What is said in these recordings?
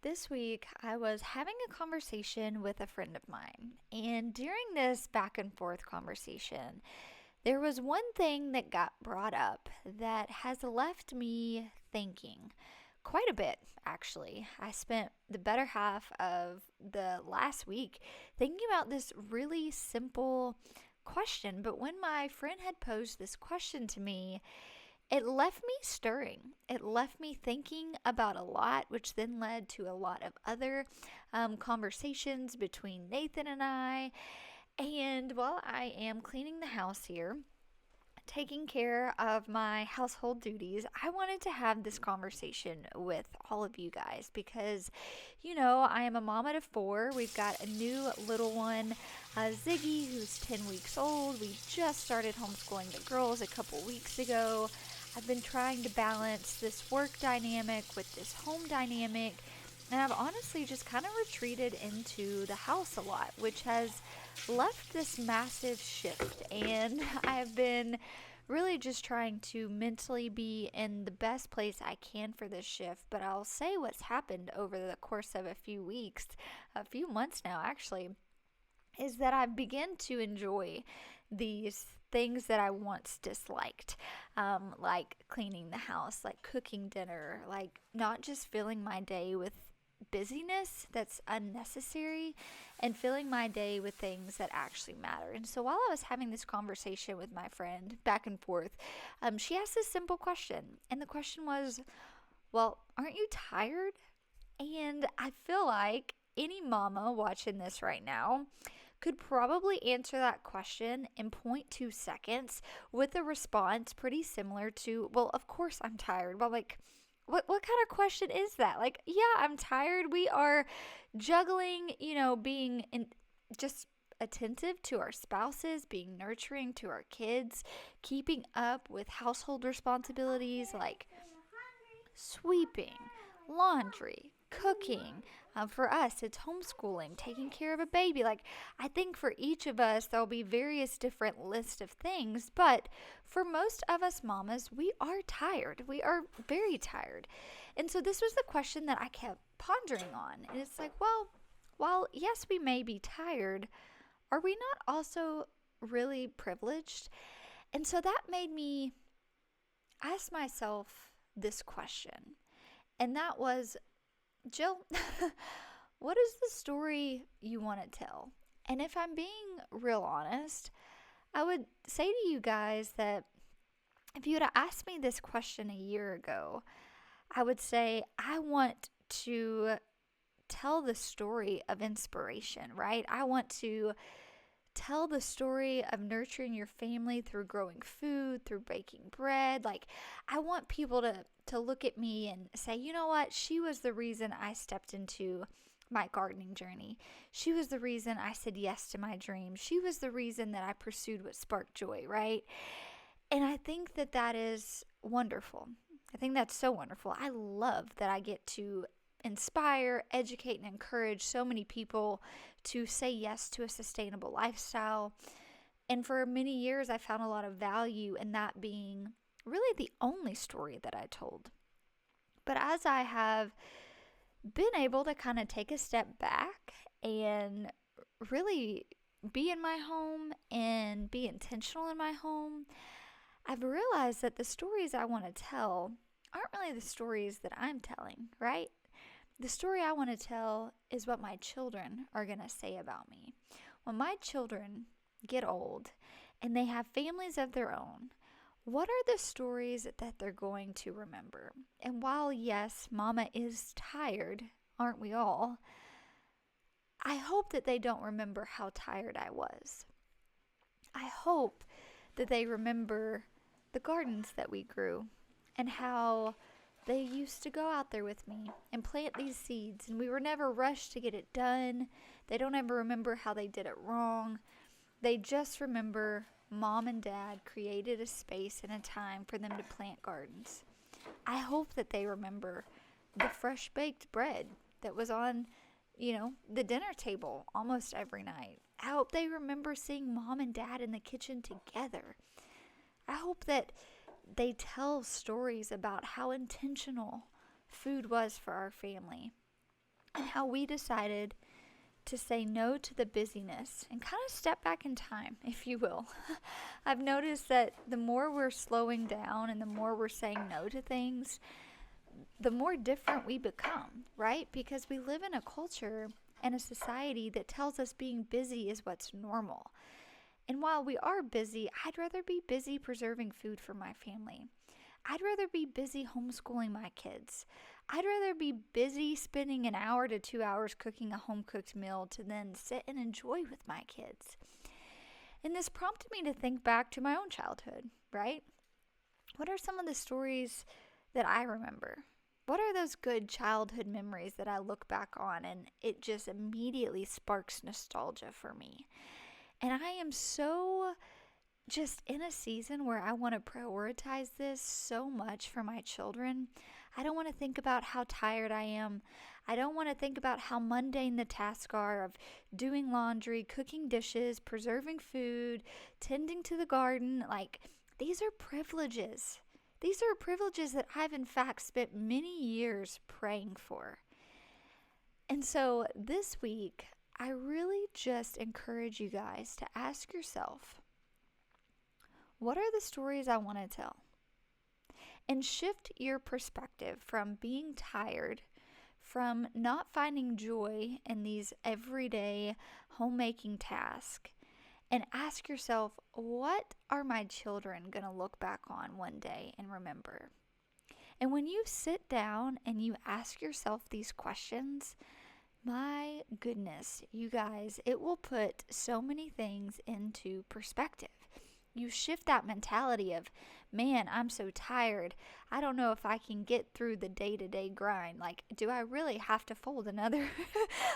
This week, I was having a conversation with a friend of mine, and during this back and forth conversation, there was one thing that got brought up that has left me thinking quite a bit, actually. I spent the better half of the last week thinking about this really simple question, but when my friend had posed this question to me, it left me stirring. It left me thinking about a lot, which then led to a lot of other conversations between Nathan and I. And while I am cleaning the house here, taking care of my household duties, I wanted to have this conversation with all of you guys because, I am a mama to four. We've got a new little one, Ziggy, who's 10 weeks old. We just started homeschooling the girls a couple weeks ago. I've been trying to balance this work dynamic with this home dynamic, and I've honestly just kind of retreated into the house a lot, which has left this massive shift. And I've been really just trying to mentally be in the best place I can for this shift. But I'll say what's happened over the course of a few weeks, a few months now actually, is that I've begun to enjoy these things that I once disliked, like cleaning the house, like cooking dinner, like not just filling my day with busyness that's unnecessary and filling my day with things that actually matter. And so while I was having this conversation with my friend back and forth, she asked this simple question. And the question was, well, aren't you tired? And I feel like any mama watching this right now could probably answer that question in 0.2 seconds with a response pretty similar to, well, of course I'm tired. Well, like, what kind of question is that? Like, yeah, I'm tired. We are juggling, just attentive to our spouses, being nurturing to our kids, keeping up with household responsibilities like sweeping, laundry, cooking. For us, it's homeschooling, taking care of a baby. Like, I think for each of us, there'll be various different lists of things. But for most of us mamas, we are tired. We are very tired. And so this was the question that I kept pondering on. And it's like, well, while yes, we may be tired, are we not also really privileged? And so that made me ask myself this question. And that was, Jill, what is the story you want to tell? And if I'm being real honest, I would say to you guys that if you had asked me this question a year ago, I would say I want to tell the story of inspiration, right? I want to tell the story of nurturing your family through growing food, through baking bread. Like, I want people to look at me and say, you know what? She was the reason I stepped into my gardening journey. She was the reason I said yes to my dream. She was the reason that I pursued what sparked joy, right? And I think that that is wonderful. I think that's so wonderful. I love that I get to inspire, educate, and encourage so many people to say yes to a sustainable lifestyle. And for many years, I found a lot of value in that being really the only story that I told. But as I have been able to kind of take a step back and really be in my home and be intentional in my home, I've realized that the stories I want to tell aren't really the stories that I'm telling, right? The story I want to tell is what my children are going to say about me. When my children get old and they have families of their own, what are the stories that they're going to remember? And while, yes, mama is tired, aren't we all? I hope that they don't remember how tired I was. I hope that they remember the gardens that we grew and how they used to go out there with me and plant these seeds, and we were never rushed to get it done. They don't ever remember how they did it wrong. They just remember mom and dad created a space and a time for them to plant gardens. I hope that they remember the fresh baked bread that was on, the dinner table almost every night. I hope they remember seeing mom and dad in the kitchen together. I hope that they tell stories about how intentional food was for our family. and how we decided to say no to the busyness and kind of step back in time, if you will. I've noticed that the more we're slowing down and the more we're saying no to things, the more different we become, right? Because we live in a culture and a society that tells us being busy is what's normal. And while we are busy, I'd rather be busy preserving food for my family. I'd rather be busy homeschooling my kids. I'd rather be busy spending an hour to 2 hours cooking a home-cooked meal to then sit and enjoy with my kids. And this prompted me to think back to my own childhood, right? What are some of the stories that I remember? What are those good childhood memories that I look back on and it just immediately sparks nostalgia for me? And I am so just in a season where I want to prioritize this so much for my children. I don't want to think about how tired I am. I don't want to think about how mundane the tasks are of doing laundry, cooking dishes, preserving food, tending to the garden. Like, these are privileges. These are privileges that I've in fact spent many years praying for. And so this week, I really just encourage you guys to ask yourself, what are the stories I want to tell? And shift your perspective from being tired, from not finding joy in these everyday homemaking tasks, and ask yourself, what are my children going to look back on one day and remember? And when you sit down and you ask yourself these questions, my goodness, you guys, it will put so many things into perspective. You shift that mentality of, man, I'm so tired. I don't know if I can get through the day-to-day grind. Like, do I really have to fold another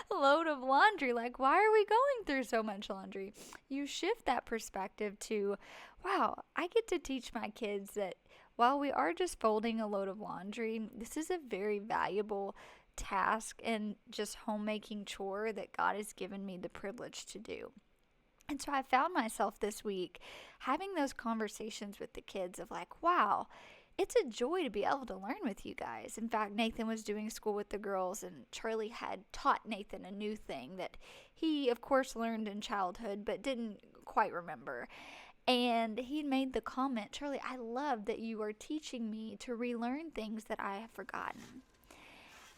load of laundry? Like, why are we going through so much laundry? You shift that perspective to, wow, I get to teach my kids that while we are just folding a load of laundry, this is a very valuable task and just homemaking chore that God has given me the privilege to do. And so I found myself this week having those conversations with the kids of like, wow, it's a joy to be able to learn with you guys. In fact, Nathan was doing school with the girls and Charlie had taught Nathan a new thing that he, of course, learned in childhood but didn't quite remember. And he made the comment, Charlie, I love that you are teaching me to relearn things that I have forgotten.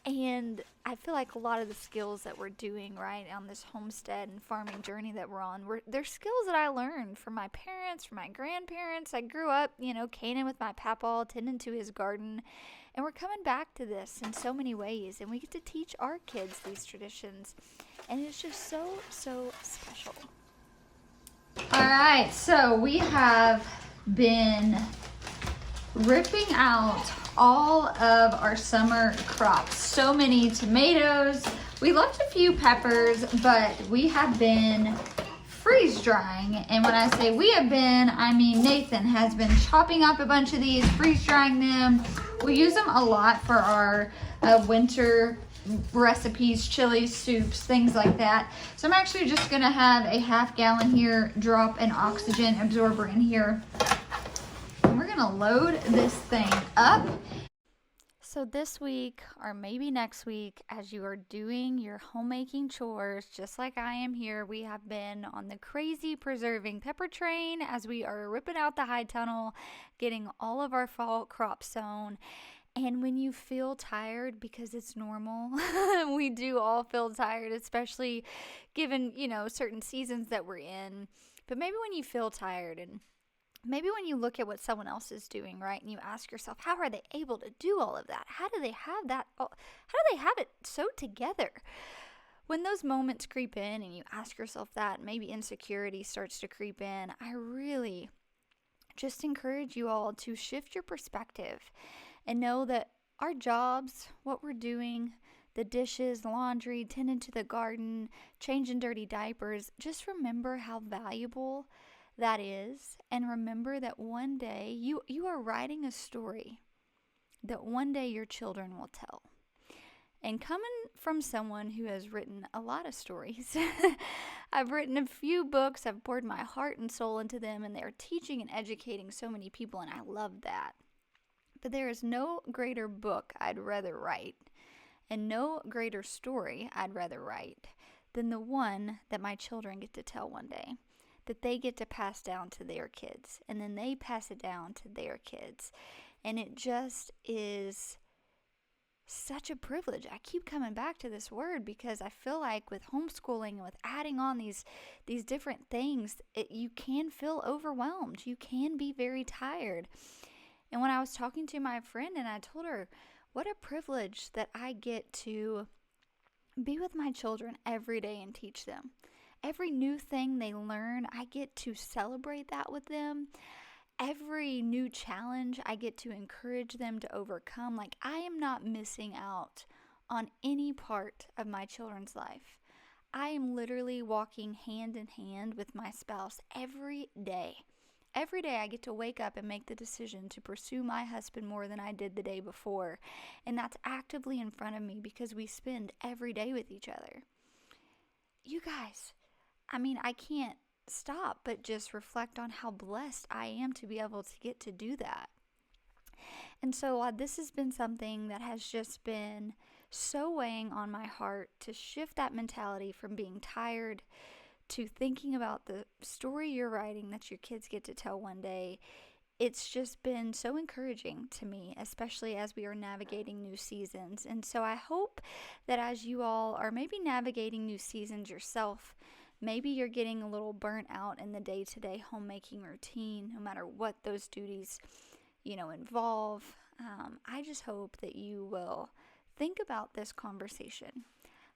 And I feel like a lot of the skills that we're doing, right, on this homestead and farming journey that we're on, they're skills that I learned from my parents, from my grandparents. I grew up, caning with my papaw, tending to his garden. And we're coming back to this in so many ways. And we get to teach our kids these traditions. And it's just so, so special. All right, so we have been ripping out all of our summer crops. So many tomatoes. We left a few peppers, but we have been freeze drying. And when I say we have been, I mean Nathan has been chopping up a bunch of these, freeze drying them. We use them a lot for our winter recipes, chilies, soups, things like that. So I'm actually just gonna have a half gallon here, drop an oxygen absorber in here. We're gonna load this thing up. So this week, or maybe next week, as you are doing your homemaking chores, just like I am here, we have been on the crazy preserving pepper train as we are ripping out the high tunnel, getting all of our fall crops sown. And when you feel tired, because it's normal, we do all feel tired, especially given, certain seasons that we're in. But maybe when you feel tired and maybe when you look at what someone else is doing, right, and you ask yourself, how are they able to do all of that? How do they have that? How do they have it so together? When those moments creep in and you ask yourself that, maybe insecurity starts to creep in, I really just encourage you all to shift your perspective and know that our jobs, what we're doing, the dishes, laundry, tending to the garden, changing dirty diapers, just remember how valuable that is, and remember that one day you are writing a story that one day your children will tell. And coming from someone who has written a lot of stories, I've written a few books, I've poured my heart and soul into them, and they're teaching and educating so many people, and I love that. But there is no greater book I'd rather write, And no greater story I'd rather write than the one that my children get to tell one day, that they get to pass down to their kids, and then they pass it down to their kids. And it just is such a privilege. I keep coming back to this word because I feel like with homeschooling and with adding on these different things, you can feel overwhelmed. You can be very tired. And when I was talking to my friend and I told her, what a privilege that I get to be with my children every day and teach them. Every new thing they learn, I get to celebrate that with them. Every new challenge, I get to encourage them to overcome. Like, I am not missing out on any part of my children's life. I am literally walking hand in hand with my spouse every day. Every day I get to wake up and make the decision to pursue my husband more than I did the day before. And that's actively in front of me because we spend every day with each other. You guys, I can't stop but just reflect on how blessed I am to be able to get to do that. And so this has been something that has just been so weighing on my heart, to shift that mentality from being tired to thinking about the story you're writing that your kids get to tell one day. It's just been so encouraging to me, especially as we are navigating new seasons. And so I hope that as you all are maybe navigating new seasons yourself, maybe you're getting a little burnt out in the day-to-day homemaking routine, no matter what those duties, involve. I just hope that you will think about this conversation,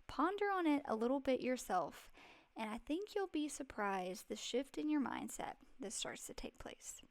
ponder on it a little bit yourself, and I think you'll be surprised the shift in your mindset that starts to take place.